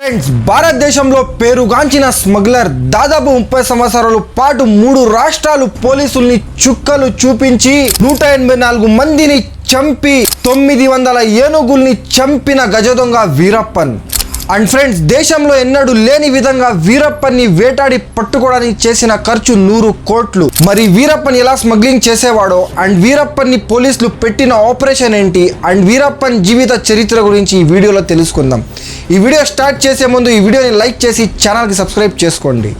Friends, భారతదేశంలో పేరుగాంచిన smuggler దాదాపు 30 సంవత్సరాల పాటు 3 రాష్ట్రాలు పోలీసుల్ని చుక్కలు చూపించి 184 మందిని చంపి 900 ఏనుగుల్ని చంపిన గజదొంగ వీరప్పన్. అండ్ ఫ్రెండ్స్, దేశంలో ఎన్నడూ లేని విధంగా వీరప్పన్ని వేటాడి పట్టుకోవడానికి చేసిన ఖర్చు 100 కోట్లు. మరి వీరప్పన్ ఎలా స్మగ్లింగ్ చేసేవాడో, అండ్ వీరప్పన్ని పోలీసులు పెట్టిన ఆపరేషన్ ఏంటి, అండ్ వీరప్పన్ జీవిత చరిత్ర గురించి ఈ వీడియోలో తెలుసుకుందాం. ఈ వీడియో స్టార్ట్ చేసే ముందు ఈ వీడియోని లైక్ చేసి ఛానల్కి సబ్స్క్రైబ్ చేసుకోండి.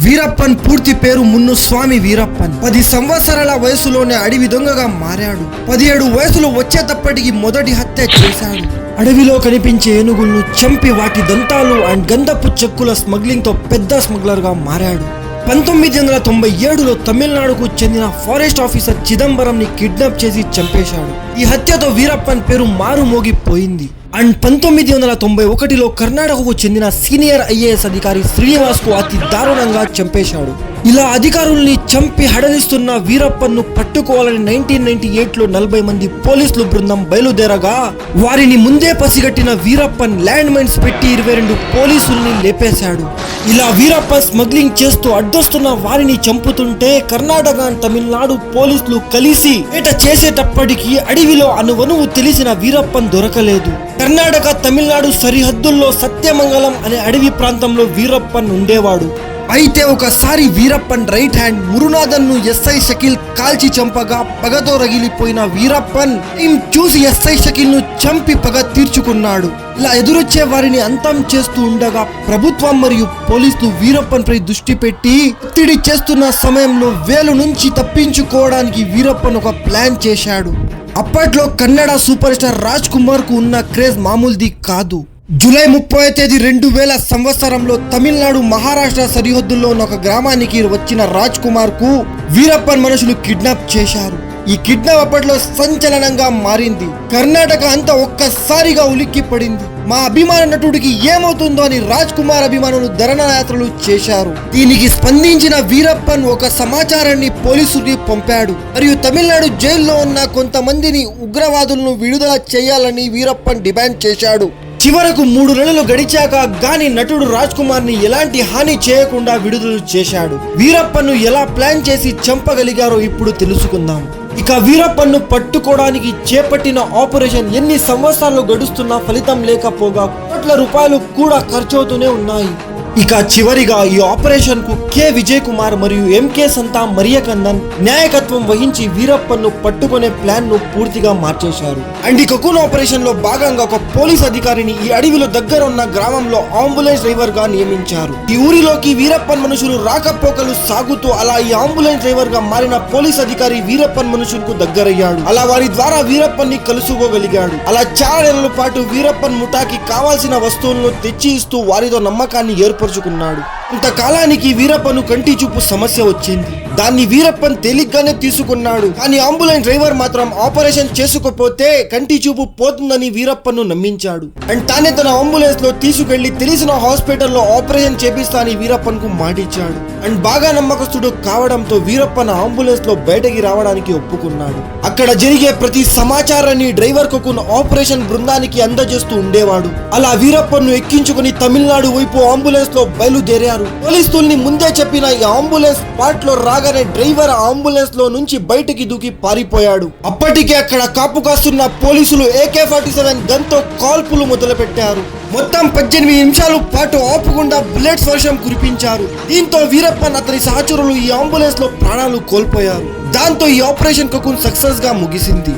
వీరప్పన్ పూర్తి పేరు మున్నుస్వామి వీరప్పన్. 10 సంవత్సరాల వయసులోనే అడవి దొంగగా మారాడు. 17 వయసులో వచ్చేటప్పటికి మొదటి హత్య చేశాడు. అడవిలో కనిపించే ఏనుగులను చంపి వాటి దంతాలు అండ్ గంధపు చెక్కుల స్మగ్లింగ్ తో పెద్ద స్మగ్లర్ గా మారాడు. 1997లో తమిళనాడుకు చెందిన ఫారెస్ట్ ఆఫీసర్ చిదంబరం ని కిడ్నాప్ చేసి చంపేశాడు. ఈ హత్యతో వీరప్పన్ పేరు మారుమోగిపోయింది. అండ్ 1991లో కర్ణాటకకు చెందిన సీనియర్ ఐఏఎస్ అధికారి శ్రీనివాస్ కు అతి దారుణంగా చంపేశాడు. ఇలా అధికారుల్ని చంపి హడలిస్తున్న వీరప్పన్ ను పట్టుకోవాలని 1998లో 40 మంది పోలీసులు బృందం బయలుదేరగా వారిని ముందే పసిగట్టిన వీరప్పన్ ల్యాండ్ మైన్స్ పెట్టి 22 పోలీసుల్ని లేపేశాడు. ఇలా వీరప్పన్ స్మగ్లింగ్ చేస్తూ అడ్డొస్తున్న వారిని చంపుతుంటే కర్ణాటక తమిళనాడు పోలీసులు కలిసి వేట చేసేటప్పటికి అడవిలో అనువనువు తెలిసిన వీరప్పన్ దొరకలేదు. కర్ణాటక తమిళనాడు సరిహద్దుల్లో సత్యమంగళం అనే అడవి ప్రాంతంలో వీరప్పన్ ఉండేవాడు. అయితే ఒకసారి వీరప్పన్ రైట్ హ్యాండ్ మురునాథన్ ను ఎస్ఐ షకీల్ కాల్చి చంపగా పగతో రగిలిపోయిన వీరప్పన్ చూసి ఎస్ఐ షకీల్ ను చంపి పగ తీర్చుకున్నాడు. ఇలా ఎదురొచ్చే వారిని అంతం చేస్తూ ఉండగా ప్రభుత్వం మరియు పోలీసులు వీరప్పన్ పై దృష్టి పెట్టి ఒత్తిడి చేస్తున్న సమయంలో వేలు నుంచి తప్పించుకోవడానికి వీరప్పన్ ఒక ప్లాన్ చేశాడు. అప్పట్లో కన్నడ సూపర్ స్టార్ రాజ్ కుమార్ కు ఉన్న క్రేజ్ మామూలుది కాదు. జూలై 30వ తేదీ 2000 సంవత్సరంలో తమిళనాడు మహారాష్ట్ర సరిహద్దుల్లో ఉన్న ఒక గ్రామానికి వచ్చిన రాజ్ కుమార్ కు వీరప్పన్ మనుషులు కిడ్నాప్ చేశారు. ఈ కిడ్నాప్ అప్పట్లో సంచలనంగా మారింది. కర్ణాటక అంతా ఒక్కసారిగా ఉలిక్కి పడింది. మా అభిమాన నటుడికి ఏమవుతుందో అని రాజ్ కుమార్ అభిమానులు ధర్నా యాత్రలు చేశారు. దీనికి స్పందించిన వీరప్పన్ ఒక సమాచారాన్ని పోలీసులకి పంపాడు. మరియు తమిళనాడు జైల్లో ఉన్న కొంతమందిని ఉగ్రవాదులను విడుదల చేయాలని వీరప్పన్ డిమాండ్ చేశాడు. చివరకు 3 నెలలు గడిచాక గాని నటుడు రాజ్ కుమార్ ని ఎలాంటి హాని చేయకుండా విడుదల చేశాడు. వీరప్పన్ ను ఎలా ప్లాన్ చేసి చంపగలిగారో ఇప్పుడు తెలుసుకుందాం. ఇక వీరప్పన్ ను పట్టుకోవడానికి చేపట్టిన ఆపరేషన్ ఎన్ని సంవత్సరాలు గడుస్తున్నా ఫలితం లేకపోగా కోట్ల రూపాయలు కూడా ఖర్చవుతూనే ఉన్నాయి. ఇక చివరిగా ఈ ఆపరేషన్ కు కె విజయ్ కుమార్ మరియు ఎంకే సంతా మరియకందన్ నాయకత్వం వహించి వీరప్పన్ ను పట్టుకునే ప్లాన్ ను పూర్తిగా మార్చేశారు. అండ్ ఈ కకూన్ ఆపరేషన్ లో భాగంగా ఒక పోలీస్ అధికారిని ఈ అడవిలో దగ్గర ఉన్న గ్రామంలో అంబులెన్స్ డ్రైవర్ గా నియమించారు. ఈ ఊరిలోకి వీరప్పన్ మనుషులు రాకపోకలు సాగుతూ అలా ఈ అంబులెన్స్ డ్రైవర్ గా మారిన పోలీస్ అధికారి వీరప్పన్ మనుషులకు దగ్గరయ్యాడు. అలా వారి ద్వారా వీరప్పన్ ని కలుసుకోగలిగాడు. అలా చాలా నెలల పాటు వీరప్పన్ ముఠాకి కావాల్సిన వస్తువులను తెచ్చి ఇస్తూ వారితో నమ్మకాన్ని ఏర్పరచుకున్నాడు. కొంతకాలానికి వీరప్పన్ కంటి చూపు సమస్య వచ్చింది. దాన్ని వీరప్పన్ తేలిగ్గానే తీసుకున్నాడు. కానీ అంబులెన్స్ డ్రైవర్ మాత్రం ఆపరేషన్ చేసుకోపోతే కంటి చూపు పోతుందని వీరప్పన్ నమ్మించాడు. అండ్ తానే తన అంబులెన్స్ లో తీసుకెళ్లి తెలిసిన హాస్పిటల్లో ఆపరేషన్ చేపిస్తా అని వీరప్పన్ కు మాటిచ్చాడు. అండ్ బాగా నమ్మకస్తుడు కావడంతో వీరప్పన్ అంబులెన్స్ లో బయటకి రావడానికి ఒప్పుకున్నాడు. అక్కడ జరిగే ప్రతి సమాచారాన్ని డ్రైవర్ కొకున్ ఆపరేషన్ బృందానికి అందజేస్తూ ఉండేవాడు. అలా వీరప్పన్ ఎక్కించుకుని తమిళనాడు వైపు అంబులెన్స్ లో బయలుదేరారు. పోలీసుల్ని ముందే చెప్పిన ఈ అంబులెన్స్ స్పాట్ లో రాగానే డ్రైవర్ అంబులెన్స్ లో నుంచి బయటికి దూకి పారిపోయాడు. అప్పటికే అక్కడ కాపు కాస్తున్న పోలీసులు AK-47 గన్ తో కాల్పులు మొదలు పెట్టారు. మొత్తం 18 నిమిషాల పాటు ఆపకుండా బుల్లెట్స్ వర్షం కురిపించారు. దీంతో వీరప్పన్ అతని సహచరులు ఈ అంబులెన్స్ లో ప్రాణాలు కోల్పోయారు. దాంతో ఈ ఆపరేషన్ కకూన్ సక్సెస్ గా ముగిసింది.